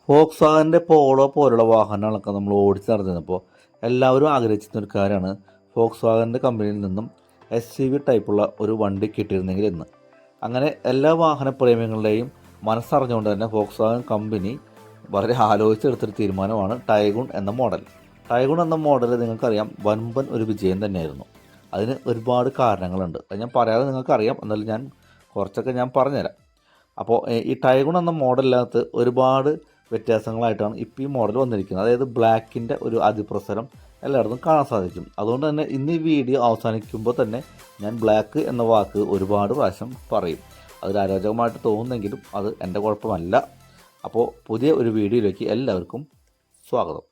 ഫോക്സ്വാഗൻ്റെ polo പോലുള്ള വാഹനങ്ങളൊക്കെ നമ്മൾ ഓടിച്ച് നടന്നിരുന്നപ്പോൾ എല്ലാവരും ആഗ്രഹിച്ചിരുന്ന ഒരു കാര്യമാണ് ഫോക്സ്വാഗൻ്റെ കമ്പനിയിൽ നിന്നും SUV ടൈപ്പുള്ള ഒരു വണ്ടി കിട്ടിയിരുന്നെങ്കിൽ എന്ന്. അങ്ങനെ എല്ലാ വാഹന പ്രേമികളുടെയും മനസ്സറിഞ്ഞുകൊണ്ട് തന്നെ ഫോക്സ്വാഗൻ കമ്പനി വളരെ ആലോചിച്ചെടുത്തൊരു തീരുമാനമാണ് ടൈഗൂൺ എന്ന മോഡൽ. ടൈഗൂൺ എന്ന മോഡൽ നിങ്ങൾക്കറിയാം, വൻപൻ ഒരു വിജയം തന്നെയായിരുന്നു. അതിന് ഒരുപാട് കാരണങ്ങളുണ്ട്. അത് ഞാൻ പറയാതെ നിങ്ങൾക്കറിയാം, എന്നാലും ഞാൻ കുറച്ചൊക്കെ പറഞ്ഞുതരാം. അപ്പോൾ ഈ ടൈഗൂൺ എന്ന മോഡലിനകത്ത് ഒരുപാട് വ്യത്യാസങ്ങളായിട്ടാണ് ഇപ്പോൾ ഈ മോഡൽ വന്നിരിക്കുന്നത്. അതായത് ബ്ലാക്കിൻ്റെ ഒരു അതിപ്രസരം എല്ലായിടത്തും കാണാൻ സാധിക്കും. അതുകൊണ്ട് തന്നെ ഇന്ന് ഈ വീഡിയോ അവസാനിക്കുമ്പോൾ തന്നെ ഞാൻ ബ്ലാക്ക് എന്ന വാക്ക് ഒരുപാട് പ്രാവശ്യം പറയും. അതൊരു അരോചകമായിട്ട് തോന്നുന്നെങ്കിലും അത് എൻ്റെ കുഴപ്പമല്ല. അപ്പോൾ പുതിയ ഒരു വീഡിയോയിലേക്ക് എല്ലാവർക്കും സ്വാഗതം.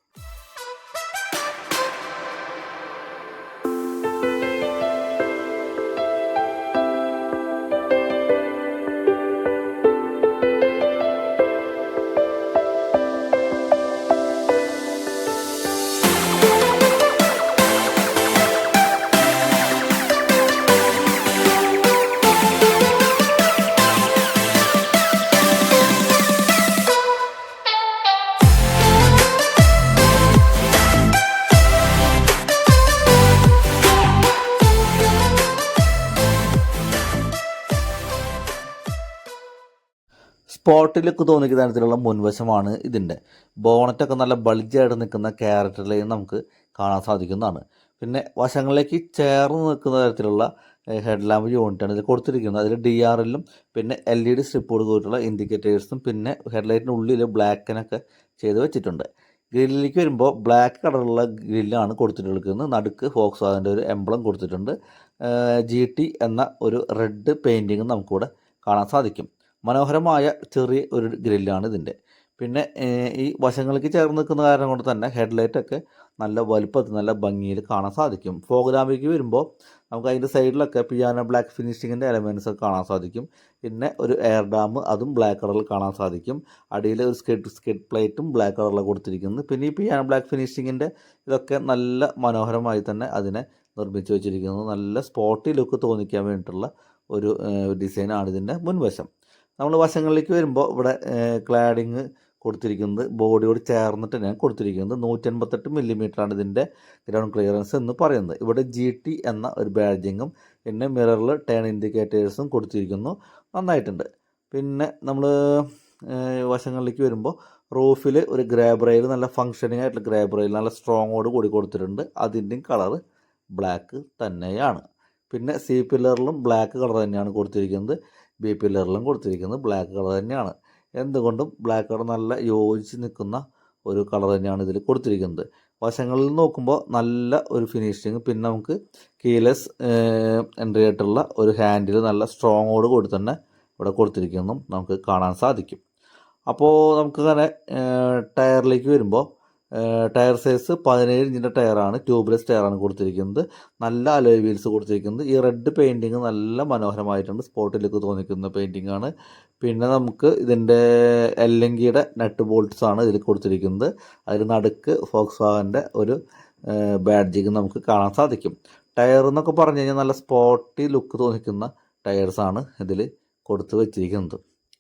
സ്പോട്ടിലേക്ക് തോന്നിക്കുന്ന തരത്തിലുള്ള മുൻവശമാണ് ഇതിൻ്റെ. ബോണറ്റൊക്കെ നല്ല ബൾജായിട്ട് നിൽക്കുന്ന ക്യാരക്ടറിലെയും നമുക്ക് കാണാൻ സാധിക്കുന്നതാണ്. പിന്നെ വശങ്ങളിലേക്ക് ചേർന്ന് നിൽക്കുന്ന തരത്തിലുള്ള ഹെഡ് ലാമ്പ് യൂണിറ്റാണ് ഇത് കൊടുത്തിരിക്കുന്നത്. അതിൽ DRLും പിന്നെ LED സ്ട്രിപ്പോട് കൂടിയിട്ടുള്ള ഇൻഡിക്കേറ്റേഴ്സും പിന്നെ ഹെഡ്ലൈറ്റിൻ്റെ ഉള്ളിൽ ബ്ലാക്കിനൊക്കെ ചെയ്ത് വെച്ചിട്ടുണ്ട്. ഗ്രില്ലിലേക്ക് വരുമ്പോൾ ബ്ലാക്ക് കളറുള്ള ഗ്രില്ലാണ് കൊടുത്തിട്ടുള്ളത്. നടുക്ക് ഫോക്സ്വാഗൻ്റെ ഒരു എംബ്ലം കൊടുത്തിട്ടുണ്ട്. GT എന്ന ഒരു റെഡ് പെയിൻറ്റിങ് നമുക്കിവിടെ കാണാൻ സാധിക്കും. മനോഹരമായ ചെറിയ ഒരു ഗ്രില്ലാണ് ഇതിൻ്റെ. പിന്നെ ഈ വശങ്ങൾക്ക് ചേർന്ന് നിൽക്കുന്ന കാരണം കൊണ്ട് തന്നെ ഹെഡ്ലൈറ്റൊക്കെ നല്ല വലുപ്പത്തിൽ നല്ല ഭംഗിയിൽ കാണാൻ സാധിക്കും. ഫോഗ് ലാമ്പിലേക്ക് വരുമ്പോൾ നമുക്ക് അതിൻ്റെ സൈഡിലൊക്കെ പിയാനോ ബ്ലാക്ക് ഫിനിഷിങ്ങിൻ്റെ എലമെൻറ്റ്സ് ഒക്കെ കാണാൻ സാധിക്കും. പിന്നെ ഒരു എയർ ഡാം, അതും ബ്ലാക്ക് കളറിൽ കാണാൻ സാധിക്കും. അടിയിൽ ഒരു സ്കിഡ് പ്ലേറ്റും ബ്ലാക്ക് കളറിൽ കൊടുത്തിരിക്കുന്നത്. പിന്നെ ഈ പിയാനോ ബ്ലാക്ക് ഫിനിഷിങ്ങിൻ്റെ ഇതൊക്കെ നല്ല മനോഹരമായി തന്നെ അതിനെ നിർമ്മിച്ച് വെച്ചിരിക്കുന്നത്. നല്ല സ്പോട്ടി ലുക്ക് തോന്നിക്കാൻ വേണ്ടിയിട്ടുള്ള ഒരു ഡിസൈനാണ് ഇതിൻ്റെ മുൻവശം. നമ്മൾ വശങ്ങളിലേക്ക് വരുമ്പോൾ ഇവിടെ ക്ലാഡിങ് കൊടുത്തിരിക്കുന്നത് ബോഡിയോട് ചേർന്നിട്ട് ഞാൻ കൊടുത്തിരിക്കുന്നത് 158 മില്ലിമീറ്ററാണ് ഇതിൻ്റെ ഗ്രൗണ്ട് ക്ലിയറൻസ് എന്ന് പറയുന്നത്. ഇവിടെ GT എന്ന ഒരു ബാഡ്ജിങ്ങും പിന്നെ മിററിൽ ടേൺ ഇൻഡിക്കേറ്റേഴ്സും കൊടുത്തിരിക്കുന്നു. നന്നായിട്ടുണ്ട്. പിന്നെ നമ്മൾ വശങ്ങളിലേക്ക് വരുമ്പോൾ റൂഫിൽ ഒരു ഗ്രാബ് റെയിൽ, നല്ല ഫങ്ഷനിങ് ആയിട്ടുള്ള ഗ്രാബ് റെയിൽ നല്ല സ്ട്രോങ്ങോട് കൂടി കൊടുത്തിട്ടുണ്ട്. അതിൻ്റെയും കളറ് ബ്ലാക്ക് തന്നെയാണ്. പിന്നെ C പില്ലറിലും ബ്ലാക്ക് കളർ തന്നെയാണ് കൊടുത്തിരിക്കുന്നത്. B പില്ലറിലും കൊടുത്തിരിക്കുന്നത് ബ്ലാക്ക് കളർ തന്നെയാണ്. എന്തുകൊണ്ടും ബ്ലാക്ക് കളർ നല്ല യോജിച്ച് നിൽക്കുന്ന ഒരു കളർ തന്നെയാണ് ഇതിൽ കൊടുത്തിരിക്കുന്നത്. വശങ്ങളിൽ നോക്കുമ്പോൾ നല്ല ഒരു ഫിനിഷിങ്. പിന്നെ നമുക്ക് കീലെസ് എൻട്രി ആയിട്ടുള്ള ഒരു ഹാൻഡിൽ നല്ല സ്ട്രോങ്ങോട് കൂടി തന്നെ ഇവിടെ കൊടുത്തിരിക്കുന്നു നമുക്ക് കാണാൻ സാധിക്കും. അപ്പോൾ നമുക്കങ്ങനെ ടയറിലേക്ക് വരുമ്പോൾ ടയർ സൈസ് 17 ഇഞ്ചിൻ്റെ ടയറാണ്, ട്യൂബ്ലെസ് ടയറാണ് കൊടുത്തിരിക്കുന്നത്. നല്ല അലോയ് വീൽസ് കൊടുത്തിരിക്കുന്നത്. ഈ റെഡ് പെയിൻറ്റിങ് നല്ല മനോഹരമായിട്ടുണ്ട്, സ്പോട്ടിലേക്ക് തോന്നിക്കുന്ന പെയിൻറ്റിങ്ങാണ്. പിന്നെ നമുക്ക് ഇതിൻ്റെ LNGയുടെ നട്ട് ബോൾട്ട്സ് ആണ് ഇതിൽ കൊടുത്തിരിക്കുന്നത്. അതിൽ നടുക്ക് ഫോക്സ്വാഗൻ്റെ ഒരു ബാഡ്ജിങ് നമുക്ക് കാണാൻ സാധിക്കും. ടയർ എന്നൊക്കെ പറഞ്ഞു കഴിഞ്ഞാൽ നല്ല സ്പോട്ടി ലുക്ക് തോന്നിക്കുന്ന ടയേഴ്സാണ് ഇതിൽ കൊടുത്ത് വെച്ചിരിക്കുന്നത്.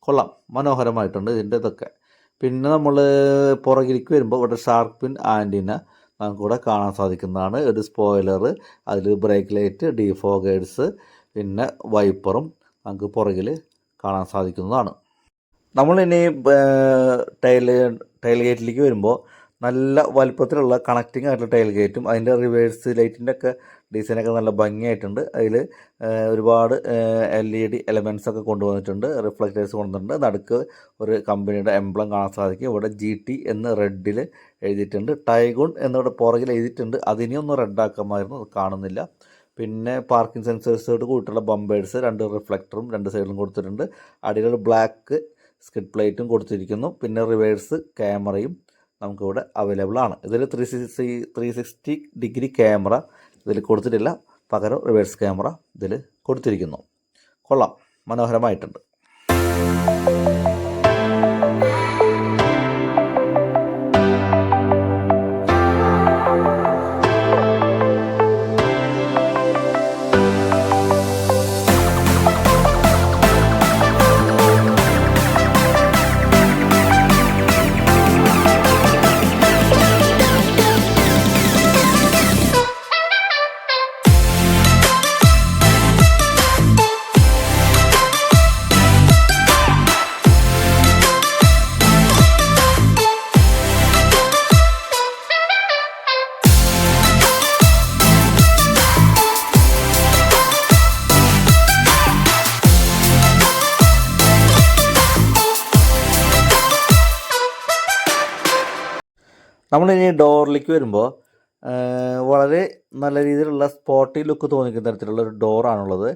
കൊള്ളാം, മനോഹരമായിട്ടുണ്ട് ഇതിൻ്റെ ഇതൊക്കെ. പിന്നെ നമ്മൾ പുറകിലേക്ക് വരുമ്പോൾ ഇവിടെ ഷാർപ്പിൻ ആൻറ്റിന നമുക്കിവിടെ കാണാൻ സാധിക്കുന്നതാണ്. ഒരു സ്പോയിലർ, അതിൽ ബ്രേക്ക് ലൈറ്റ്, ഡിഫോഗേഴ്സ്, പിന്നെ വൈപ്പറും നമുക്ക് പുറകിൽ കാണാൻ സാധിക്കുന്നതാണ്. നമ്മളിനി ടൈൽ ഗേറ്റിലേക്ക് വരുമ്പോൾ നല്ല വലുപ്പത്തിലുള്ള കണക്റ്റിംഗ് ആയിട്ടുള്ള ടൈൽ ഗേറ്റും അതിൻ്റെ റിവേഴ്സ് ലൈറ്റിൻ്റെ ഒക്കെ ഡിസൈനൊക്കെ നല്ല ഭംഗിയായിട്ടുണ്ട്. അതിൽ ഒരുപാട് LED എലമെൻറ്റ്സ് ഒക്കെ കൊണ്ടുവന്നിട്ടുണ്ട്, റിഫ്ലക്റ്റേഴ്സ് കൊണ്ടുവന്നിട്ടുണ്ട്. നടുക്ക് ഒരു കമ്പനിയുടെ എംബ്ലം കാണാൻ സാധിക്കും. ഇവിടെ GT എന്ന് റെഡിൽ എഴുതിയിട്ടുണ്ട്. ടൈഗൂൺ എന്നിവിടെ പുറകിൽ എഴുതിയിട്ടുണ്ട്. അതിനെയൊന്നും റെഡാക്കാമായിരുന്നു, അത് കാണുന്നില്ല. പിന്നെ പാർക്കിംഗ് സെൻസേഴ്സോട് കൂടിയിട്ടുള്ള ബമ്പേഴ്സ്, 2 റിഫ്ലക്ടറും 2 സൈഡിലും കൊടുത്തിട്ടുണ്ട്. അടിയിൽ ബ്ലാക്ക് സ്കിഡ് പ്ലേറ്റും കൊടുത്തിരിക്കുന്നു. പിന്നെ റിവേഴ്സ് ക്യാമറയും നമുക്കിവിടെ അവൈലബിൾ ആണ്. ഇതിൽ 360 ഡിഗ്രി ക്യാമറ ഇതിൽ കൊടുത്തിട്ടില്ല, പകരം റിവേഴ്സ് ക്യാമറ ഇതിൽ കൊടുത്തിരിക്കുന്നു. കൊള്ളാം, മനോഹരമായിട്ടുണ്ട്. നമ്മളിനി ഡോറിലേക്ക് വരുമ്പോൾ വളരെ നല്ല രീതിയിലുള്ള സ്പോട്ടി ലുക്ക് തോന്നിക്കുന്ന തരത്തിലുള്ള ഒരു ഡോറാണുള്ളത്.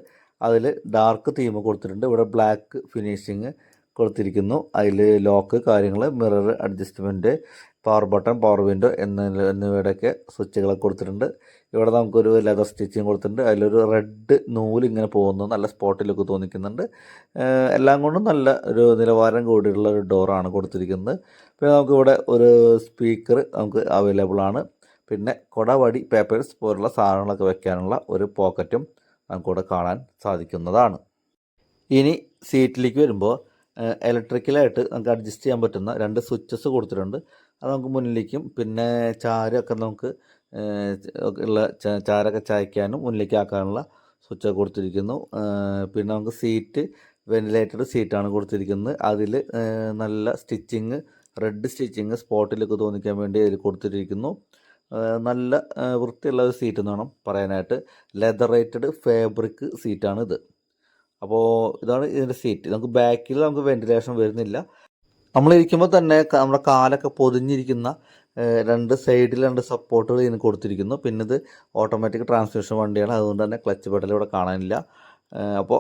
അതിൽ ഡാർക്ക് തീം കൊടുത്തിട്ടുണ്ട്. ഇവിടെ ബ്ലാക്ക് ഫിനിഷിങ് കൊടുത്തിരിക്കുന്നു. അതിൽ ലോക്ക് കാര്യങ്ങൾ, mirror adjustment, power button, power window എന്നിവയുടെയൊക്കെ സ്വിച്ചുകളൊക്കെ കൊടുത്തിട്ടുണ്ട്. ഇവിടെ നമുക്കൊരു ലെതർ സ്റ്റിച്ചിങ് കൊടുത്തിട്ടുണ്ട്. അതിലൊരു റെഡ് നൂലിങ്ങനെ പോകുന്നത് നല്ല സ്പോട്ടിലൊക്കെ തോന്നിക്കുന്നുണ്ട്. എല്ലാം കൊണ്ടും നല്ല ഒരു നിലവാരം കൂടിയുള്ള ഒരു ഡോറാണ് കൊടുത്തിരിക്കുന്നത്. പിന്നെ നമുക്കിവിടെ ഒരു സ്പീക്കർ നമുക്ക് അവൈലബിൾ ആണ്. പിന്നെ കൊടവടി, പേപ്പേഴ്സ് പോലുള്ള സാധനങ്ങളൊക്കെ വെക്കാനുള്ള ഒരു പോക്കറ്റും നമുക്കിവിടെ കാണാൻ സാധിക്കുന്നതാണ്. ഇനി സീറ്റിലേക്ക് വരുമ്പോൾ ഇലക്ട്രിക്കലായിട്ട് നമുക്ക് അഡ്ജസ്റ്റ് ചെയ്യാൻ പറ്റുന്ന 2 സ്വിച്ചസ് കൊടുത്തിട്ടുണ്ട്. അത് നമുക്ക് മുന്നിലേക്കും പിന്നെ ചാരമൊക്കെ നമുക്ക് ഉള്ള ചാരമൊക്കെ ചായ്ക്കാനും മുന്നിലേക്ക് ആക്കാനുള്ള സ്വിച്ചൊക്കെ കൊടുത്തിരിക്കുന്നു. പിന്നെ നമുക്ക് സീറ്റ് വെന്റിലേറ്റഡ് സീറ്റാണ് കൊടുത്തിരിക്കുന്നത്. അതിൽ നല്ല സ്റ്റിച്ചിങ്, റെഡ് സ്റ്റിച്ചിങ് സ്പോട്ടിലൊക്കെ തോന്നിക്കാൻ വേണ്ടി അതിൽ കൊടുത്തിരിക്കുന്നു. നല്ല വൃത്തിയുള്ള ഒരു സീറ്റ് എന്ന് വേണം പറയാനായിട്ട്. ലെതറേറ്റഡ് ഫാബ്രിക് സീറ്റാണിത്. അപ്പോൾ ഇതാണ് ഇതിൻ്റെ സീറ്റ്. നമുക്ക് ബാക്കിൽ നമുക്ക് വെന്റിലേഷൻ വരുന്നില്ല. നമ്മളിരിക്കുമ്പോൾ തന്നെ നമ്മുടെ കാലൊക്കെ പൊതിഞ്ഞിരിക്കുന്ന 2 സൈഡിൽ 2 സപ്പോർട്ടുകൾ ഇതിന് കൊടുത്തിരിക്കുന്നു. പിന്നെ ഇത് ഓട്ടോമാറ്റിക് ട്രാൻസ്മിഷൻ വണ്ടിയാണ്, അതുകൊണ്ട് തന്നെ ക്ലച്ച് പെഡൽ ഇവിടെ കാണാനില്ല. അപ്പോൾ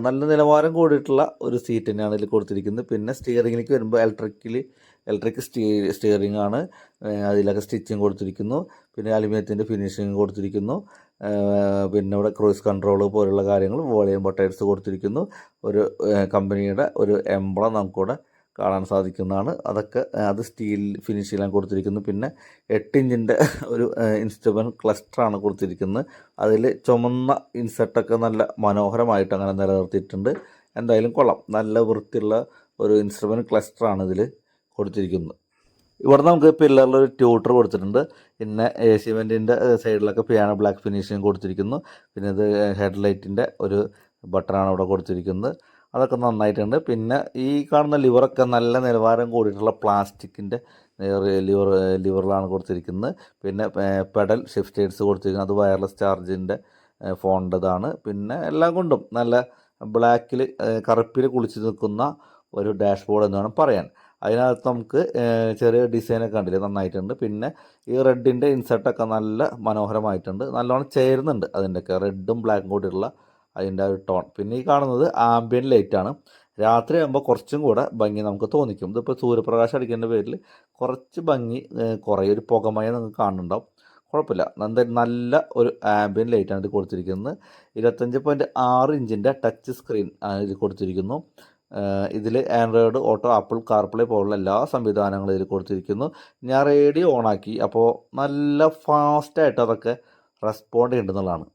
നല്ല നിലവാരം കൂടിയിട്ടുള്ള ഒരു സീറ്റ് തന്നെയാണ് ഇതിൽ കൊടുത്തിരിക്കുന്നത്. പിന്നെ സ്റ്റിയറിങ്ങിലേക്ക് വരുമ്പോൾ ഇലക്ട്രിക് സ്റ്റിയറിംഗ് ആണ്. അതിലൊക്കെ സ്റ്റിച്ചിങ് കൊടുത്തിരിക്കുന്നു. പിന്നെ അലുമിനിയത്തിൻ്റെ ഫിനിഷിങ് കൊടുത്തിരിക്കുന്നു. പിന്നെ ഇവിടെ ക്രൂയിസ് കൺട്രോൾ പോലുള്ള കാര്യങ്ങൾ, വോളിയം ബട്ടൺസ് കൊടുത്തിരിക്കുന്നു. ഒരു കമ്പനിയുടെ ഒരു എംബ്ലം നമുക്കിവിടെ കാണാൻ സാധിക്കുന്നതാണ്. അത് സ്റ്റീൽ ഫിനിഷിലാണ് കൊടുത്തിരിക്കുന്നു. പിന്നെ 8 ഇഞ്ചിൻ്റെ ഒരു ഇൻസ്ട്രുമെൻറ്റ് ക്ലസ്റ്ററാണ് കൊടുത്തിരിക്കുന്നത്. അതിൽ ചുമന്ന ഇൻസെർട്ടൊക്കെ നല്ല മനോഹരമായിട്ട് അങ്ങനെ നിലനിർത്തിയിട്ടുണ്ട്. എന്തായാലും കൊള്ളാം, നല്ല വൃത്തിയുള്ള ഒരു ഇൻസ്ട്രുമെൻറ്റ് ക്ലസ്റ്ററാണ് ഇതിൽ കൊടുത്തിരിക്കുന്നത്. ഇവിടെ നമുക്ക് പില്ലറിലൊരു ട്യൂട്ടർ കൊടുത്തിട്ടുണ്ട്. പിന്നെ സിമെൻറ്റിൻ്റെ സൈഡിലൊക്കെ പിയാനോ ബ്ലാക്ക് ഫിനിഷിങ് കൊടുത്തിരിക്കുന്നു. പിന്നെ ഇത് ഹെഡ്ലൈറ്റിൻ്റെ ഒരു ബട്ടണാണ് ഇവിടെ കൊടുത്തിരിക്കുന്നത്. അതൊക്കെ നന്നായിട്ടുണ്ട്. പിന്നെ ഈ കാണുന്ന ലിവറൊക്കെ നല്ല നിലവാരം കൂടിയിട്ടുള്ള പ്ലാസ്റ്റിക്കിൻ്റെ ലിവറിലാണ് കൊടുത്തിരിക്കുന്നത്. പിന്നെ പെഡൽ ഷിഫ്റ്റേഴ്സ് കൊടുത്തിരിക്കുന്നത്, അത് വയർലെസ് ചാർജിൻ്റെ ഫോണിൻ്റെതാണ്. പിന്നെ എല്ലാം കൊണ്ടും നല്ല ബ്ലാക്കിൽ കറുപ്പിൽ കുളിച്ച് നിൽക്കുന്ന ഒരു ഡാഷ്ബോർഡ് എന്ന് വേണം പറയാൻ. അതിനകത്ത് നമുക്ക് ചെറിയ ഡിസൈനൊക്കെ കണ്ടില്ലേ, നന്നായിട്ടുണ്ട്. പിന്നെ ഈ റെഡിൻ്റെ ഇൻസെർട്ടൊക്കെ നല്ല മനോഹരമായിട്ടുണ്ട്, നല്ലോണം ചേരുന്നുണ്ട് അതിൻ്റെയൊക്കെ റെഡും ബ്ലാക്കും കൂടിയുള്ള അതിൻ്റെ ഒരു ടോൺ. പിന്നെ ഈ കാണുന്നത് ആംബിയൻ ലൈറ്റാണ്. രാത്രി ആകുമ്പോൾ കുറച്ചും കൂടെ ഭംഗി നമുക്ക് തോന്നിക്കും. ഇതിപ്പോൾ സൂര്യപ്രകാശം അടിക്കേണ്ട പേരിൽ കുറച്ച് ഭംഗി കുറേ ഒരു പുകമയം നിങ്ങൾക്ക് കാണുന്നുണ്ടാവും. കുഴപ്പമില്ല, നല്ല ഒരു ആംബിയൻ ലൈറ്റാണ് ഇത് കൊടുത്തിരിക്കുന്നത്. 25.6 ഇഞ്ചിൻ്റെ ടച്ച് സ്ക്രീൻ ഇത് കൊടുത്തിരിക്കുന്നു. ഇതിൽ ആൻഡ്രോയിഡ് ഓട്ടോ, ആപ്പിൾ കാർപ്ലേ പോലുള്ള എല്ലാ സംവിധാനങ്ങളും ഇതിൽ കൊടുത്തിരിക്കുന്നു. ഞാൻ റേഡിയോ ഓണാക്കി, അപ്പോൾ നല്ല ഫാസ്റ്റായിട്ട് അതൊക്കെ റെസ്പോണ്ട് ചെയ്യുന്നുള്ളതാണ്.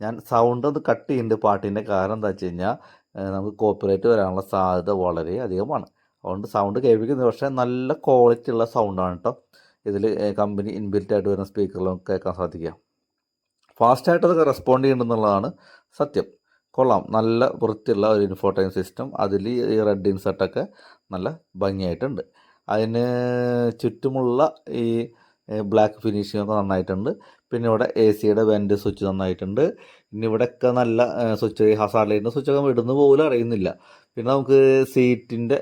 ഞാൻ സൗണ്ട് ഒന്ന് കട്ട് ചെയ്യുന്നുണ്ട് പാട്ടിൻ്റെ. കാരണം എന്താ വെച്ച് കഴിഞ്ഞാൽ നമുക്ക് കോപ്പിറൈറ്റ് വരാനുള്ള സാധ്യത വളരെ അധികമാണ്. അതുകൊണ്ട് സൗണ്ട് കേൾപ്പിക്കുന്നത്, പക്ഷേ നല്ല ക്വാളിറ്റി ഉള്ള സൗണ്ടാണ് കേട്ടോ. ഇതിൽ കമ്പനി ഇൻബിൽറ്റ് ആയിട്ട് വരുന്ന സ്പീക്കറിലും കേൾക്കാൻ സാധിക്കുക. ഫാസ്റ്റായിട്ട് അതൊക്കെ റെസ്പോണ്ട് ചെയ്യുന്നുള്ളതാണ് സത്യം. കൊള്ളാം, നല്ല വൃത്തിയുള്ള ഒരു ഇൻഫോടൈം സിസ്റ്റം. അതിൽ ഈ റെഡ് ഇൻസെർട്ടൊക്കെ നല്ല ഭംഗിയായിട്ടുണ്ട്. അതിന് ചുറ്റുമുള്ള ഈ ബ്ലാക്ക് ഫിനിഷിംഗ് ഒക്കെ നന്നായിട്ടുണ്ട്. പിന്നെ ഇവിടെ സിയുടെ വെൻ്റ് സ്വിച്ച് നന്നായിട്ടുണ്ട്. പിന്നെ ഇവിടെയൊക്കെ നല്ല സ്വിച്ച്, ഹസാർഡ് ലൈറ്റിൻ്റെ സ്വിച്ചൊക്കെ ഇടുന്ന പോലും അറിയുന്നില്ല. പിന്നെ നമുക്ക് സീറ്റിൻ്റെ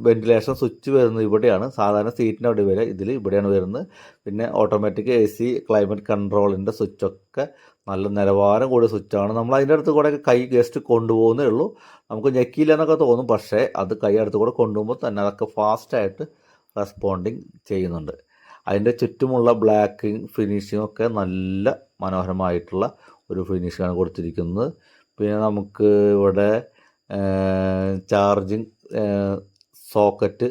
വെൻറ്റിലേഷൻ സ്വിച്ച് വരുന്നത് ഇവിടെയാണ്. സാധാരണ സീറ്റിൻ്റെ അവിടെ വരെ ഇവിടെയാണ് വരുന്നത്. പിന്നെ ഓട്ടോമാറ്റിക് AC ക്ലൈമറ്റ് കൺട്രോളിൻ്റെ സ്വിച്ചൊക്കെ നല്ല നിലവാരം കൂടിയ സ്വിച്ചാണ്. നമ്മൾ അതിൻ്റെ അടുത്ത് കൂടെ കൈ ജസ്റ്റ് കൊണ്ടുപോകുന്നേ ഉള്ളൂ. നമുക്ക് ഞെക്കിയില്ല എന്നൊക്കെ തോന്നും, പക്ഷേ അത് കൈ അടുത്ത് കൂടെ കൊണ്ടുപോകുമ്പോൾ തന്നെ അതൊക്കെ ഫാസ്റ്റായിട്ട് റെസ്പോണ്ടിങ് ചെയ്യുന്നുണ്ട്. അതിൻ്റെ ചുറ്റുമുള്ള ബ്ലാക്കിങ് ഫിനിഷിംഗ് ഒക്കെ നല്ല മനോഹരമായിട്ടുള്ള ഒരു ഫിനിഷിംഗാണ് കൊടുത്തിരിക്കുന്നത്. പിന്നെ നമുക്ക് ഇവിടെ ചാർജിങ് സോക്കറ്റ്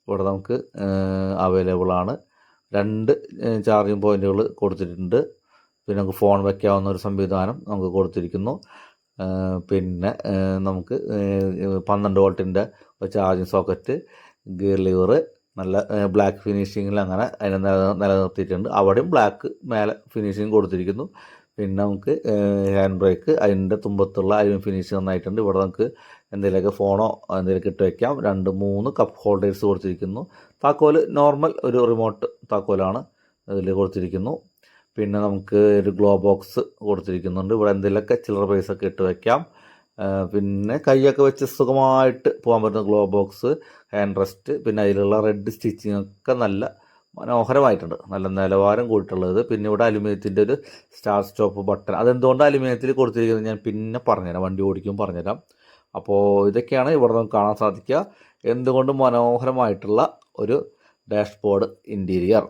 ഇവിടെ നമുക്ക് അവൈലബിൾ ആണ്. 2 ചാർജിങ് പോയിൻറ്റുകൾ കൊടുത്തിട്ടുണ്ട്. പിന്നെ നമുക്ക് ഫോൺ വയ്ക്കാവുന്ന ഒരു സംവിധാനം നമുക്ക് കൊടുത്തിരിക്കുന്നു. പിന്നെ നമുക്ക് 12 വോൾട്ടിൻ്റെ ചാർജിങ് സോക്കറ്റ്, ഗിയർ ലിവർ, നല്ല ബ്ലാക്ക് ഫിനിഷിങ്ങിൽ അങ്ങനെ അതിനെ നിലനിർത്തിയിട്ടുണ്ട്. അവിടെയും ബ്ലാക്ക് മേലെ ഫിനിഷിങ് കൊടുത്തിരിക്കുന്നു. പിന്നെ നമുക്ക് ഹാൻഡ് ബ്രേക്ക്, അതിൻ്റെ തുമ്പത്തുള്ള അലുമിനിയം ഫിനിഷിങ് നന്നായിട്ടുണ്ട്. ഇവിടെ നമുക്ക് എന്തെങ്കിലുമൊക്കെ ഫോണോ എന്തെങ്കിലുമൊക്കെ ഇട്ട് വയ്ക്കാം. 2-3 കപ്പ് ഹോൾഡേഴ്സ് കൊടുത്തിരിക്കുന്നു. താക്കോൽ നോർമൽ ഒരു റിമോട്ട് താക്കോലാണ് ഇതിൽ കൊടുത്തിരിക്കുന്നു. പിന്നെ നമുക്ക് ഒരു ഗ്ലോ ബോക്സ് കൊടുത്തിരിക്കുന്നുണ്ട്. ഇവിടെ എന്തെങ്കിലുമൊക്കെ ചില്ലറ പൈസയൊക്കെ ഇട്ട് വയ്ക്കാം. പിന്നെ കൈയൊക്കെ വെച്ച് സുഖമായിട്ട് പോകാൻ പറ്റുന്ന ഗ്ലോ ബോക്സ്, ഹാൻഡ് റെസ്റ്റ്, പിന്നെ അതിലുള്ള റെഡ് സ്റ്റിച്ചിങ് ഒക്കെ നല്ല മനോഹരമായിട്ടുണ്ട്, നല്ല നിലവാരം കൂട്ടുള്ളത്. പിന്നെ ഇവിടെ അലുമിനിയത്തിൻ്റെ ഒരു സ്റ്റാർട്ട് സ്റ്റോപ്പ് ബട്ടൺ, അതെന്തുകൊണ്ട് അലുമിനിയത്തിൽ കൊടുത്തിരിക്കുന്നത് ഞാൻ പിന്നെ പറഞ്ഞുതരാം, വണ്ടി ഓടിക്കും പറഞ്ഞുതരാം. അപ്പോൾ ഇതൊക്കെയാണ് ഇവിടെ നമുക്ക് കാണാൻ സാധിക്കുക. എന്തുകൊണ്ടും മനോഹരമായിട്ടുള്ള ഒരു ഡാഷ്ബോർഡ് ഇൻറ്റീരിയർ.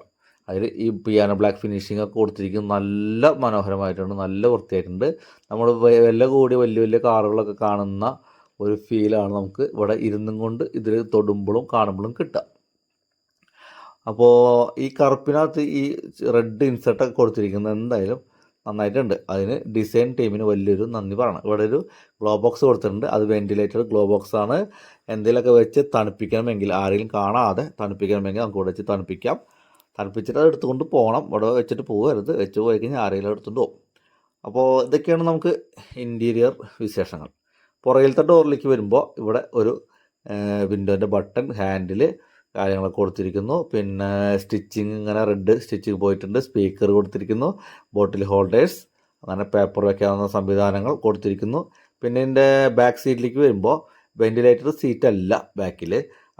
അതിൽ ഈ പിയാനോ ബ്ലാക്ക് ഫിനിഷിംഗ് ഒക്കെ കൊടുത്തിരിക്കുന്നത് നല്ല മനോഹരമായിട്ടുണ്ട്, നല്ല വൃത്തിയായിട്ടുണ്ട്. നമ്മൾ വില കൂടി വലിയ വലിയ കാറുകളൊക്കെ കാണുന്ന ഒരു ഫീലാണ് നമുക്ക് ഇവിടെ ഇരുന്നും കൊണ്ട് ഇതിൽ തൊടുമ്പോഴും കാണുമ്പോഴും കിട്ടുക. അപ്പോൾ ഈ കറുപ്പിനകത്ത് ഈ റെഡ് ഇൻസെർട്ടൊക്കെ കൊടുത്തിരിക്കുന്നത് എന്തായാലും നന്നായിട്ടുണ്ട്. അതിന് ഡിസൈൻ ടീമിന് വലിയൊരു നന്ദി പറയണം. ഇവിടെ ഒരു ഗ്ലോ ബോക്സ് കൊടുത്തിട്ടുണ്ട്, അത് വെൻറ്റിലേറ്റഡ് ഗ്ലോ ബോക്സ് ആണ്. എന്തെങ്കിലുമൊക്കെ വെച്ച് തണുപ്പിക്കണമെങ്കിൽ, ആരെങ്കിലും കാണാതെ തണുപ്പിക്കണമെങ്കിൽ നമുക്ക് ഇവിടെ വെച്ച് തണുപ്പിക്കാം. തണുപ്പിച്ചിട്ട് അത് എടുത്തുകൊണ്ട് പോകണം, ഇവിടെ വെച്ചിട്ട് പോകരുത്, വെച്ച് പോയി കഴിഞ്ഞാൽ ആരെങ്കിലും എടുത്തുകൊണ്ട് പോകും. അപ്പോൾ ഇതൊക്കെയാണ് നമുക്ക് ഇൻറ്റീരിയർ വിശേഷങ്ങൾ. പുറകിലത്തെ ഡോറിലേക്ക് വരുമ്പോൾ ഇവിടെ ഒരു വിൻഡോൻ്റെ ബട്ടൺ, ഹാൻഡിൽ കാര്യങ്ങളൊക്കെ കൊടുത്തിരിക്കുന്നു. പിന്നെ സ്റ്റിച്ചിങ് ഇങ്ങനെ റെഡ് സ്റ്റിച്ചിങ് പോയിട്ടുണ്ട്. സ്പീക്കർ കൊടുത്തിരിക്കുന്നു, ബോട്ടിൽ ഹോൾഡേഴ്സ്, അങ്ങനെ പേപ്പർ വയ്ക്കാവുന്ന സംവിധാനങ്ങൾ കൊടുത്തിരിക്കുന്നു. പിന്നെ ഇതിൻ്റെ ബാക്ക് സീറ്റിലേക്ക് വരുമ്പോൾ വെൻറ്റിലേറ്റർ സീറ്റല്ല ബാക്കിൽ,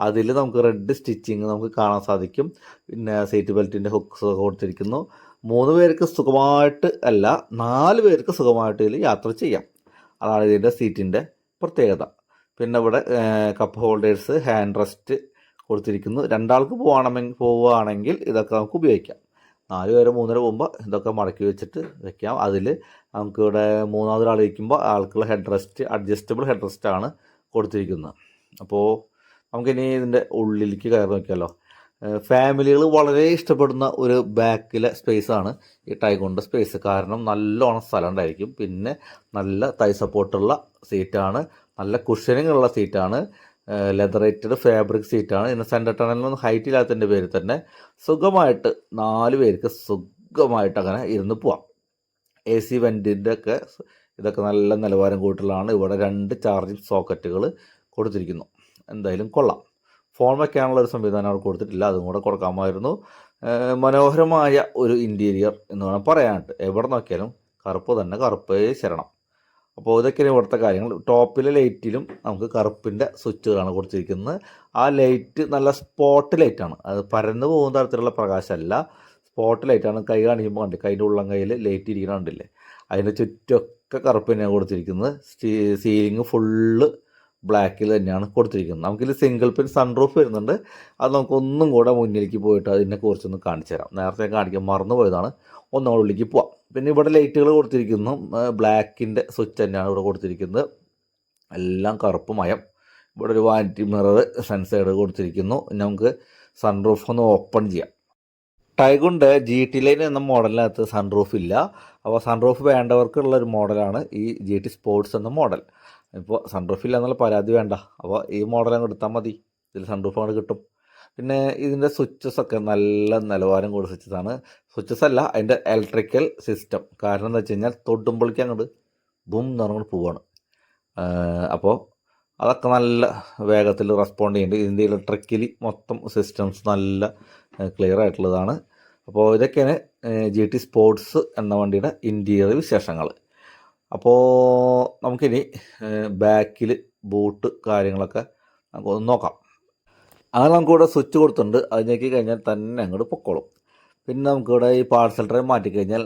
അതിൽ നമുക്ക് റെഡ് സ്റ്റിച്ചിങ് നമുക്ക് കാണാൻ സാധിക്കും. പിന്നെ സീറ്റ് ബെൽറ്റിൻ്റെ ഹുക്സ് കൊടുത്തിരിക്കുന്നു. 3 പേർക്ക് സുഖമായിട്ട് അല്ല, 4 പേർക്ക് സുഖമായിട്ട് ഇതിൽ യാത്ര ചെയ്യാം. അതാണ് ഇതിൻ്റെ സീറ്റിൻ്റെ പ്രത്യേകത. പിന്നെ ഇവിടെ കപ്പ് ഹോൾഡേഴ്സ്, ഹാൻഡ് റെസ്റ്റ് കൊടുത്തിരിക്കുന്നു. 2 ആൾക്ക് പോവുകയാണെങ്കിൽ ഇതൊക്കെ നമുക്ക് ഉപയോഗിക്കാം. 4 പേര് 3 പേര് പോകുമ്പോൾ ഇതൊക്കെ മടക്കി വെച്ചിട്ട് വെക്കാം. അതിൽ നമുക്കിവിടെ 3ാമത് ആൾ ഇരിക്കുമ്പോൾ ആൾക്കുള്ള ഹെഡ് റെസ്റ്റ് അഡ്ജസ്റ്റബിൾ ഹെഡ് റെസ്റ്റാണ് കൊടുത്തിരിക്കുന്നത്. അപ്പോൾ നമുക്കിനി ഇതിൻ്റെ ഉള്ളിലേക്ക് കയറി നോക്കിയാലോ. ഫാമിലികൾ വളരെ ഇഷ്ടപ്പെടുന്ന ഒരു ബാക്കിലെ സ്പേസാണ് ഈ ടൈഗോണിൻ്റെ സ്പേസ്. കാരണം നല്ലോണം സ്ഥലം ഉണ്ടായിരിക്കും. പിന്നെ നല്ല തൈ സപ്പോർട്ടുള്ള സീറ്റാണ്, നല്ല കുഷനിങ് ഉള്ള സീറ്റാണ്, ലെതറേറ്റഡ് ഫാബ്രിക് സീറ്റാണ്. ഇതിന് സെൻറ്റർ ടണലിനൊന്നും ഹൈറ്റ് ഇല്ലാത്തതിൻ്റെ പേരിൽ തന്നെ സുഖമായിട്ട് 4 പേർക്ക് സുഖമായിട്ട് അങ്ങനെ ഇരുന്ന് പോവാം. AC വെൻറ്റിൻ്റെ ഒക്കെ ഇതൊക്കെ നല്ല നിലവാരം കൂട്ടുള്ളതാണ്. ഇവിടെ 2 ചാർജിങ് സോക്കറ്റുകൾ കൊടുത്തിരിക്കുന്നു. എന്തായാലും കൊള്ളാം. ഫോൺ വയ്ക്കാനുള്ള ഒരു സംവിധാനം അവിടെ കൊടുത്തിട്ടില്ല, അതും കൂടെ കൊടുക്കാമായിരുന്നു. മനോഹരമായ ഒരു ഇൻറ്റീരിയർ എന്ന് വേണം പറയാനായിട്ട്. എവിടെ നോക്കിയാലും കറുപ്പ് തന്നെ, കറുപ്പേ ശരണം. അപ്പോൾ ഇതൊക്കെയാണ് ഇവിടുത്തെ കാര്യങ്ങൾ. ടോപ്പിലെ ലൈറ്റിലും നമുക്ക് കറുപ്പിൻ്റെ സ്വിച്ചുകളാണ് കൊടുത്തിരിക്കുന്നത്. ആ ലൈറ്റ് നല്ല സ്പോട്ട് ലൈറ്റാണ്, അത് പരന്നു പോകുന്ന തരത്തിലുള്ള പ്രകാശമല്ല, സ്പോട്ട് ലൈറ്റാണ്. കൈ കാണിക്കുമ്പോൾ കണ്ട്, കൈൻ്റെ ഉള്ളം കയ്യിൽ ലൈറ്റ് ഇരിക്കുന്ന കണ്ടില്ലേ, അതിൻ്റെ ചുറ്റൊക്കെ കറുപ്പ് തന്നെയാണ് കൊടുത്തിരിക്കുന്നത്. സീലിംഗ് ഫുള്ള് ബ്ലാക്കിൽ തന്നെയാണ് കൊടുത്തിരിക്കുന്നത്. നമുക്കിത് സിംഗിൾ പിൻ സൺറൂഫ് വരുന്നുണ്ട്. അത് നമുക്കൊന്നും കൂടെ മുന്നിലേക്ക് പോയിട്ട് അതിനെക്കുറിച്ചൊന്ന് കാണിച്ചു തരാം. നേരത്തെ കാണിക്കാൻ മറന്നു പോയതാണ്, ഒന്നുകൂടെ ഉള്ളിലേക്ക് പോവാം. പിന്നെ ഇവിടെ ലൈറ്റുകൾ കൊടുത്തിരിക്കുന്നു, ബ്ലാക്കിൻ്റെ സ്വിച്ച് തന്നെയാണ് ഇവിടെ കൊടുത്തിരിക്കുന്നത്. എല്ലാം കറുപ്പ് മയം. ഇവിടെ ഒരു വാനിറ്റി മിറർ സെൻസൈഡ് കൊടുത്തിരിക്കുന്നു. നമുക്ക് സൺറൂഫ് ഒന്ന് ഓപ്പൺ ചെയ്യാം. ടൈഗോണിൻ്റെ GT ലൈൻ എന്ന മോഡലിനകത്ത് സൺറൂഫ് ഇല്ല. അപ്പോൾ സൺറൂഫ് വേണ്ടവർക്കുള്ള ഒരു മോഡലാണ് ഈ GT സ്പോർട്സ് എന്ന മോഡൽ. ഇപ്പോൾ സൺറൂഫ് ഇല്ല എന്നുള്ള പരാതി വേണ്ട, അപ്പോൾ ഈ മോഡൽ അങ്ങ് എടുത്താൽ മതി, ഇതിൽ സൺറൂഫ് അങ്ങോട്ട് കിട്ടും. പിന്നെ ഇതിൻ്റെ സ്വിച്ചസൊക്കെ നല്ല നിലവാരം കൂടിയ സ്വിച്ചസാണ്. സ്വിച്ചസ് അല്ല, അതിൻ്റെ ഇലക്ട്രിക്കൽ സിസ്റ്റം. കാരണം എന്താ വെച്ച് കഴിഞ്ഞാൽ തൊടുമ്പോഴേക്കും അങ്ങോട്ട് ബും നിറങ്ങോട്ട് പോവാണ്. അപ്പോൾ അതൊക്കെ നല്ല വേഗത്തിൽ റെസ്പോണ്ട് ചെയ്യുന്നുണ്ട്. ഇതിൻ്റെ ഇലക്ട്രിക്കലി മൊത്തം സിസ്റ്റംസ് നല്ല ക്ലിയർ ആയിട്ടുള്ളതാണ്. അപ്പോൾ ഇതൊക്കെയാണ് GT സ്പോർട്സ് എന്ന വണ്ടിയുടെ ഇൻറ്റീരിയർ വിശേഷങ്ങൾ. അപ്പോൾ നമുക്കിനി ബാക്കിൽ ബൂട്ട് കാര്യങ്ങളൊക്കെ നമുക്കൊന്ന് നോക്കാം. അങ്ങനെ നമുക്കിവിടെ സ്വിച്ച് കൊടുത്തിട്ടുണ്ട്, അത് ഞെക്കി കഴിഞ്ഞാൽ തന്നെ അങ്ങോട്ട് പൊക്കോളും. പിന്നെ നമുക്കിവിടെ ഈ പാർസൽ ട്രേ മാറ്റിക്കഴിഞ്ഞാൽ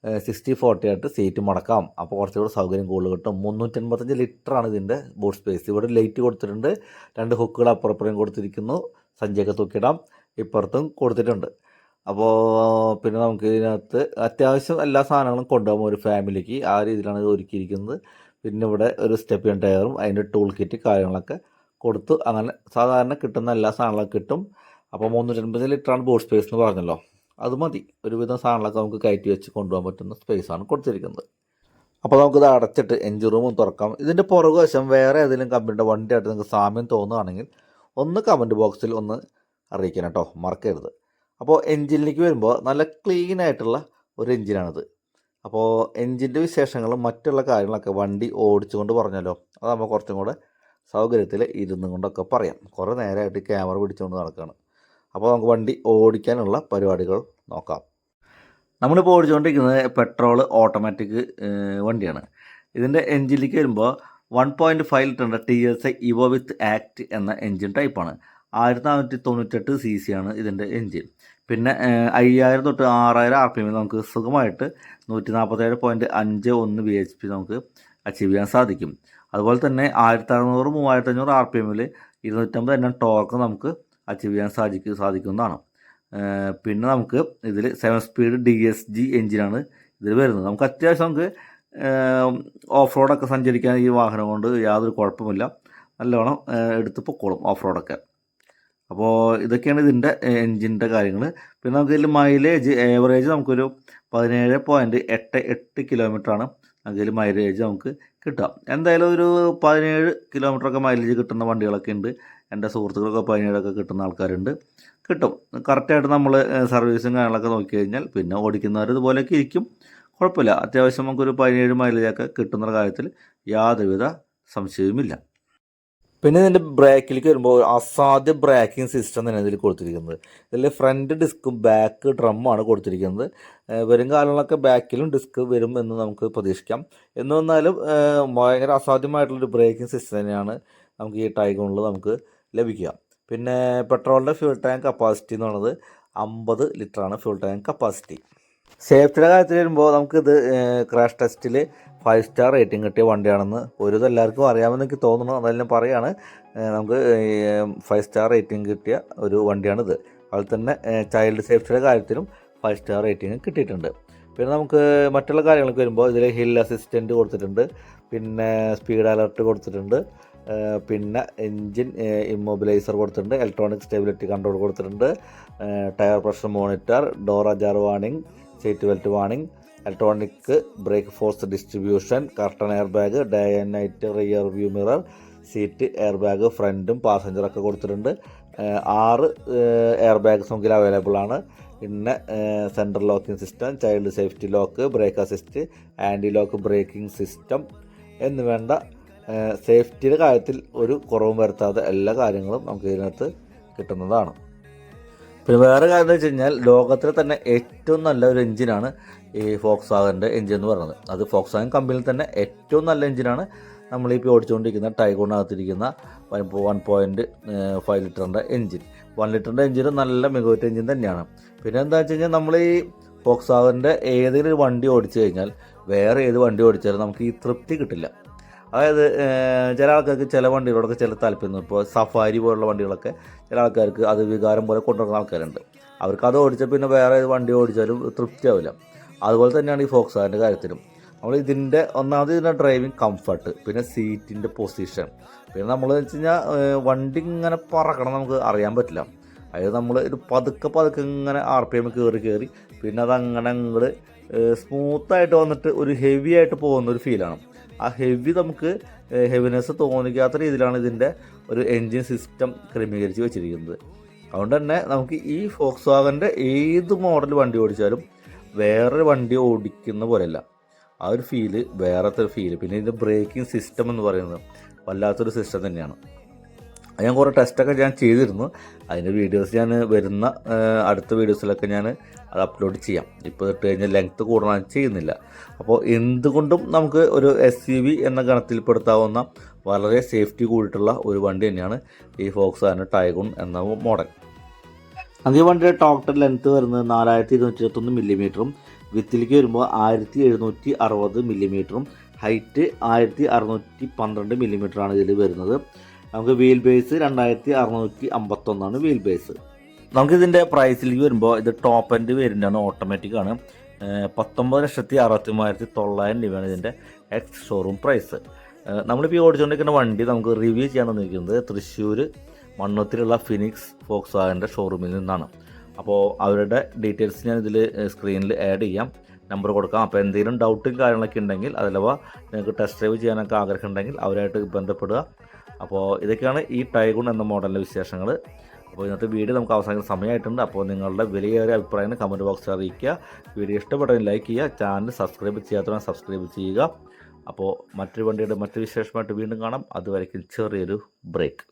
60-40 ആയിട്ട് സീറ്റ് മടക്കാം. അപ്പോൾ കുറച്ചുകൂടെ സൗകര്യം കൂടുതൽ കിട്ടും. 385 ലിറ്ററാണ് ഇതിൻ്റെ ബൂട്ട് സ്പേസ്. ഇവിടെ ലൈറ്റ് കൊടുത്തിട്ടുണ്ട്, 2 ഹുക്കുകൾ അപ്പുറപ്പുറം കൊടുത്തിരിക്കുന്നു, സഞ്ചിയൊക്കെ തൂക്കിയിടാം, ഇപ്പുറത്തും കൊടുത്തിട്ടുണ്ട്. അപ്പോൾ പിന്നെ നമുക്ക് ഇതിനകത്ത് അത്യാവശ്യം എല്ലാ സാധനങ്ങളും കൊണ്ടുപോകും ഒരു ഫാമിലിക്ക്, ആ രീതിയിലാണ് ഇത് ഒരുക്കിയിരിക്കുന്നത്. പിന്നെ ഇവിടെ ഒരു സ്റ്റെപ്പിൻ ടയറും അതിൻ്റെ ടൂൾ കിറ്റ് കാര്യങ്ങളൊക്കെ കൊടുത്തു. അങ്ങനെ സാധാരണ കിട്ടുന്ന എല്ലാ സാധനങ്ങളും കിട്ടും. അപ്പോൾ 350 ലിറ്ററാണ് ബൂട്ട് സ്പേസ് എന്ന് പറഞ്ഞല്ലോ, അത് മതി. ഒരുവിധം സാധനങ്ങളൊക്കെ നമുക്ക് കയറ്റി വെച്ച് കൊണ്ടുപോകാൻ പറ്റുന്ന സ്പേസാണ് കൊടുത്തിരിക്കുന്നത്. അപ്പോൾ നമുക്കിത് അടച്ചിട്ട് എൻജിൻ റൂമും തുറക്കാം. ഇതിൻ്റെ പുറകുവശം വേറെ ഏതെങ്കിലും കമ്പനിയുടെ വണ്ടിയായിട്ട് നിങ്ങൾക്ക് സാമ്യം തോന്നുകയാണെങ്കിൽ ഒന്ന് കമൻറ്റ് ബോക്സിൽ ഒന്ന് അറിയിക്കണം കേട്ടോ, മറക്കരുത്. അപ്പോൾ എൻജിനിലേക്ക് വരുമ്പോൾ നല്ല ക്ലീൻ ആയിട്ടുള്ള ഒരു എൻജിനാണിത്. അപ്പോൾ എൻജിൻ്റെ വിശേഷങ്ങളും മറ്റുള്ള കാര്യങ്ങളൊക്കെ വണ്ടി ഓടിച്ചുകൊണ്ട് പറഞ്ഞല്ലോ, അത് നമ്മൾ കുറച്ചും കൂടെ സൗകര്യത്തിൽ ഇരുന്നും കൊണ്ടൊക്കെ പറയാം. കുറേ നേരമായിട്ട് ക്യാമറ പിടിച്ചുകൊണ്ട് നടക്കുകയാണ്. അപ്പോൾ നമുക്ക് വണ്ടി ഓടിക്കാനുള്ള പരിപാടികൾ നോക്കാം. നമ്മളിപ്പോൾ ഓടിച്ചുകൊണ്ടിരിക്കുന്നത് പെട്രോൾ ഓട്ടോമാറ്റിക് വണ്ടിയാണ്. ഇതിൻ്റെ എൻജിനിലേക്ക് വരുമ്പോൾ 1.5 ലിറ്ററിൻ്റെ TSI ഇവോ വിത്ത് ആക്ട് എന്ന എൻജിൻ ടൈപ്പാണ്. 1498 CC ആണ് ഇതിൻ്റെ എൻജിൻ. പിന്നെ 5000 തൊട്ട് 6000 RPM നമുക്ക് സുഖമായിട്ട് 147.51 bhp നമുക്ക് അച്ചീവ് ചെയ്യാൻ സാധിക്കും. അതുപോലെ തന്നെ 1600 3500 RPM 250 Nm ടോർക്ക് നമുക്ക് അച്ചീവ് ചെയ്യാൻ സാധിക്കുന്നതാണ്. പിന്നെ നമുക്ക് ഇതിൽ 7 സ്പീഡ് DSG എഞ്ചിനാണ് ഇതിൽ വരുന്നത്. നമുക്ക് അത്യാവശ്യം നമുക്ക് ഓഫ് റോഡൊക്കെ സഞ്ചരിക്കാൻ ഈ വാഹനം കൊണ്ട് യാതൊരു കുഴപ്പമില്ല, നല്ലവണ്ണം എടുത്ത് പൊക്കോളും ഓഫ് റോഡൊക്കെ. അപ്പോൾ ഇതൊക്കെയാണ് ഇതിൻ്റെ എൻജിൻ്റെ കാര്യങ്ങൾ. പിന്നെ നമുക്ക് ഇതിൽ മൈലേജ് ഏവറേജ് നമുക്കൊരു 17.88 കിലോമീറ്ററാണ് അതിൽ മൈലേജ് നമുക്ക് കിട്ടുക. എന്തായാലും ഒരു 17 കിലോമീറ്ററൊക്കെ മൈലേജ് കിട്ടുന്ന വണ്ടികളൊക്കെ ഉണ്ട്. എൻ്റെ സുഹൃത്തുക്കളൊക്കെ 17 കിട്ടുന്ന ആൾക്കാരുണ്ട്. കിട്ടും കറക്റ്റായിട്ട് നമ്മൾ സർവീസും കാര്യങ്ങളൊക്കെ നോക്കി കഴിഞ്ഞാൽ. പിന്നെ ഓടിക്കുന്നവർ ഇതുപോലെയൊക്കെ ഇരിക്കും, കുഴപ്പമില്ല. അത്യാവശ്യം നമുക്കൊരു 17 മൈലേജൊക്കെ കിട്ടുന്ന കാര്യത്തിൽ യാതൊരുവിധ സംശയവുമില്ല. പിന്നെ ഇതിൻ്റെ ബ്രേക്കിലേക്ക് വരുമ്പോൾ അസാധ്യ ബ്രേക്കിംഗ് സിസ്റ്റം തന്നെ ഇതിൽ കൊടുത്തിരിക്കുന്നത്. ഇതിൽ ഫ്രണ്ട് ഡിസ്കും ബാക്ക് ഡ്രമ്മാണ് കൊടുത്തിരിക്കുന്നത്. വരും കാലങ്ങളൊക്കെ ബാക്കിലും ഡിസ്ക് വരും എന്ന് നമുക്ക് പ്രതീക്ഷിക്കാം. എന്ന് വന്നാലും ഭയങ്കര അസാധ്യമായിട്ടുള്ളൊരു ബ്രേക്കിംഗ് സിസ്റ്റം തന്നെയാണ് നമുക്ക് ഈ ടൈഗോണിൽ നമുക്ക് ലഭിക്കുക. പിന്നെ പെട്രോളിൻ്റെ ഫ്യൂൾ ടാങ്ക് കപ്പാസിറ്റി എന്ന് പറയുന്നത് 50 ലിറ്ററാണ് ഫ്യൂൾ ടാങ്ക് കപ്പാസിറ്റി. സേഫ്റ്റിയുടെ കാര്യത്തിൽ വരുമ്പോൾ നമുക്കിത് ക്രാഷ് ടെസ്റ്റിൽ 5 സ്റ്റാർ റേറ്റിംഗ് കിട്ടിയ വണ്ടിയാണെന്ന് എല്ലാവർക്കും അറിയാമെന്ന് എനിക്ക് തോന്നുന്നു. അതെല്ലാം പറയുകയാണ്. നമുക്ക് 5 സ്റ്റാർ റേറ്റിംഗ് കിട്ടിയ ഒരു വണ്ടിയാണിത്. അതുപോലെ തന്നെ ചൈൽഡ് സേഫ്റ്റിയുടെ കാര്യത്തിലും 5 സ്റ്റാർ റേറ്റിംഗ് കിട്ടിയിട്ടുണ്ട്. പിന്നെ നമുക്ക് മറ്റുള്ള കാര്യങ്ങൾക്ക് വരുമ്പോൾ ഇതിൽ ഹിൽ അസിസ്റ്റൻറ്റ് കൊടുത്തിട്ടുണ്ട്, പിന്നെ സ്പീഡ് അലർട്ട് കൊടുത്തിട്ടുണ്ട്, പിന്നെ എൻജിൻ ഇമ്മൊബിലൈസർ കൊടുത്തിട്ടുണ്ട്, ഇലക്ട്രോണിക് സ്റ്റെബിലിറ്റി കൺട്രോൾ കൊടുത്തിട്ടുണ്ട്, tyre pressure monitor, door ajar warning, seat belt warning, electronic brake force distribution, curtain air bag, day and night rear view mirror, seat air bag ഫ്രണ്ടും പാസഞ്ചറൊക്കെ കൊടുത്തിട്ടുണ്ട്. 6 air bags നമുക്ക് available ആണ്. പിന്നെ central locking system, child safety lock, brake assist, anti lock braking system എന്ന് വേണ്ട സേഫ്റ്റിയുടെ കാര്യത്തിൽ ഒരു കുറവും വരുത്താതെ എല്ലാ കാര്യങ്ങളും നമുക്ക് ഇതിനകത്ത് കിട്ടുന്നതാണ്. പിന്നെ വേറെ കാര്യം എന്ന് വെച്ച് കഴിഞ്ഞാൽ ലോകത്തിലെ തന്നെ ഏറ്റവും നല്ല ഒരു എഞ്ചിനാണ് ഈ ഫോക്സ്വാഗൻ്റെ എഞ്ചിൻ എന്ന് പറയുന്നത്. അത് ഫോക്സ്വാഗൻ കമ്പനിയിൽ തന്നെ ഏറ്റവും നല്ല എഞ്ചിനാണ് നമ്മളിപ്പോൾ ഓടിച്ചുകൊണ്ടിരിക്കുന്ന ടൈഗോണിനകത്തിരിക്കുന്ന 1.5 ലിറ്ററിൻ്റെ എഞ്ചിൻ. 1 ലിറ്ററിൻ്റെ എഞ്ചിൻ നല്ല മികവുറ്റ എഞ്ചിൻ തന്നെയാണ്. പിന്നെ എന്താ വെച്ച് കഴിഞ്ഞാൽ നമ്മൾ ഈ ഫോക്സ്വാഗൻ്റെ ഏതെങ്കിലും ഒരു വണ്ടി ഓടിച്ചു കഴിഞ്ഞാൽ വേറെ ഏത് വണ്ടി ഓടിച്ചാലും നമുക്ക് ഈ തൃപ്തി കിട്ടില്ല. അതായത് ചില ആൾക്കാർക്ക് ചില വണ്ടികളോടൊക്കെ ചില താല്പര്യം, ഇപ്പോൾ സഫാരി പോലുള്ള വണ്ടികളൊക്കെ ചില ആൾക്കാർക്ക് അത് വികാരം പോലെ കൊണ്ടുവരുന്ന ആൾക്കാരുണ്ട്. അവർക്ക് അത് ഓടിച്ചാൽ പിന്നെ വേറെ വണ്ടി ഓടിച്ചാലും തൃപ്തിയാവില്ല. അതുപോലെ തന്നെയാണ് ഈ ഫോക്സ്വാഗൻ്റെ കാര്യത്തിലും. നമ്മൾ ഇതിൻ്റെ ഒന്നാമത് ഇതിൻ്റെ ഡ്രൈവിംഗ് കംഫർട്ട്, പിന്നെ സീറ്റിൻ്റെ പൊസിഷൻ, പിന്നെ നമ്മൾ വെച്ച് കഴിഞ്ഞാൽ വണ്ടി ഇങ്ങനെ പറക്കണം നമുക്ക് അറിയാൻ പറ്റില്ല. അതായത് നമ്മൾ ഒരു പതുക്കെ ഇങ്ങനെ RPM കയറി പിന്നെ അതങ്ങനെ അങ്ങോട്ട് സ്മൂത്തായിട്ട് വന്നിട്ട് ഒരു ഹെവി ആയിട്ട് പോകുന്നൊരു ഫീലാണ്. ആ ഹെവി നമുക്ക് ഹെവിനെസ് തോന്നിക്കാത്ത രീതിയിലാണ് ഇതിൻ്റെ ഒരു എൻജിൻ സിസ്റ്റം ക്രമീകരിച്ച് വെച്ചിരിക്കുന്നത്. അതുകൊണ്ട് തന്നെ നമുക്ക് ഈ ഫോക്സ്വാഗൻ്റെ ഏത് മോഡൽ വണ്ടി ഓടിച്ചാലും വേറൊരു വണ്ടി ഓടിക്കുന്ന പോലെയല്ല, ആ ഒരു ഫീല് വേറത്തെ ഒരു ഫീല്. പിന്നെ ഇതിൻ്റെ ബ്രേക്കിംഗ് സിസ്റ്റം എന്ന് പറയുന്നത് വല്ലാത്തൊരു സിസ്റ്റം തന്നെയാണ്. ഞാൻ കുറേ ടെസ്റ്റൊക്കെ ഞാൻ ചെയ്തിരുന്നു. അതിൻ്റെ വീഡിയോസ് ഞാൻ വരുന്ന അടുത്ത വീഡിയോസിലൊക്കെ ഞാൻ അത് അപ്ലോഡ് ചെയ്യാം. ഇപ്പോൾ ഇട്ട് കഴിഞ്ഞാൽ ലെങ്ത്ത് കൂടാൻ ചെയ്യുന്നില്ല. അപ്പോൾ എന്തുകൊണ്ടും നമുക്ക് ഒരു SUV എന്ന ഗണത്തിൽപ്പെടുത്താവുന്ന വളരെ സേഫ്റ്റി കൂടിയിട്ടുള്ള ഒരു വണ്ടി തന്നെയാണ് ഈ ഫോക്സ്വാഗൻ ടൈഗോൺ എന്ന മോഡൽ. നമുക്ക് ഈ വണ്ടിയുടെ ടോട്ടൽ ലെങ്ത്ത് വരുന്നത് 4221 മില്ലിമീറ്ററും വിത്തിലേക്ക് വരുമ്പോൾ 1760 മില്ലിമീറ്ററും ഹൈറ്റ് 1612 മില്ലിമീറ്ററാണ് ഇതിൽ വരുന്നത്. നമുക്ക് വീൽ ബേസ് 2651 വീൽ ബേസ്. നമുക്കിതിൻ്റെ പ്രൈസിലേക്ക് വരുമ്പോൾ ഇത് ടോപ്പ് എൻഡ് വേരിയൻ്റാണ്, ഓട്ടോമാറ്റിക്കാണ്. 19,63,900 രൂപയാണ് ഇതിൻ്റെ എക്സ് ഷോറൂം പ്രൈസ്. നമ്മളിപ്പോൾ ഈ ഓടിച്ചുകൊണ്ടിരിക്കുന്ന വണ്ടി നമുക്ക് റിവ്യൂ ചെയ്യാൻ തന്നിരിക്കുന്നത് തൃശ്ശൂർ മണ്ണുത്തിലുള്ള ഫിനിക്സ് ഫോക്സ്വാഗൻ്റെ ഷോറൂമിൽ നിന്നാണ്. അപ്പോൾ അവരുടെ ഡീറ്റെയിൽസ് ഞാൻ ഇതിൽ സ്ക്രീനിൽ ആഡ് ചെയ്യാം, നമ്പർ കൊടുക്കാം. അപ്പോൾ എന്തെങ്കിലും ഡൗട്ടും കാര്യങ്ങളൊക്കെ ഉണ്ടെങ്കിൽ അഥവാ നിങ്ങൾക്ക് ടെസ്റ്റ് ഡ്രൈവ് ചെയ്യാനൊക്കെ ആഗ്രഹം ഉണ്ടെങ്കിൽ അവരായിട്ട് ബന്ധപ്പെടുക. അപ്പോൾ ഇതൊക്കെയാണ് ഈ ടൈഗോൺ എന്ന മോഡലിൻ്റെ വിശേഷങ്ങൾ. അപ്പോൾ ഇന്നത്തെ വീഡിയോ നമുക്ക് അവസാനിക്കുന്ന സമയമായിട്ടുണ്ട്. അപ്പോൾ നിങ്ങളുടെ വിലയേറിയ അഭിപ്രായങ്ങൾ കമൻറ്റ് ബോക്സിൽ അറിയിക്കുക. വീഡിയോ ഇഷ്ടപ്പെട്ടെങ്കിൽ ലൈക്ക് ചെയ്യുക, ചാനൽ സബ്സ്ക്രൈബ് ചെയ്യാത്തവരെ സബ്സ്ക്രൈബ് ചെയ്യുക. അപ്പോൾ മറ്റൊരു വണ്ടിയുടെ മറ്റൊരു വിശേഷമായിട്ട് വീണ്ടും കാണാം. അതുവരയ്ക്കും ചെറിയൊരു ബ്രേക്ക്.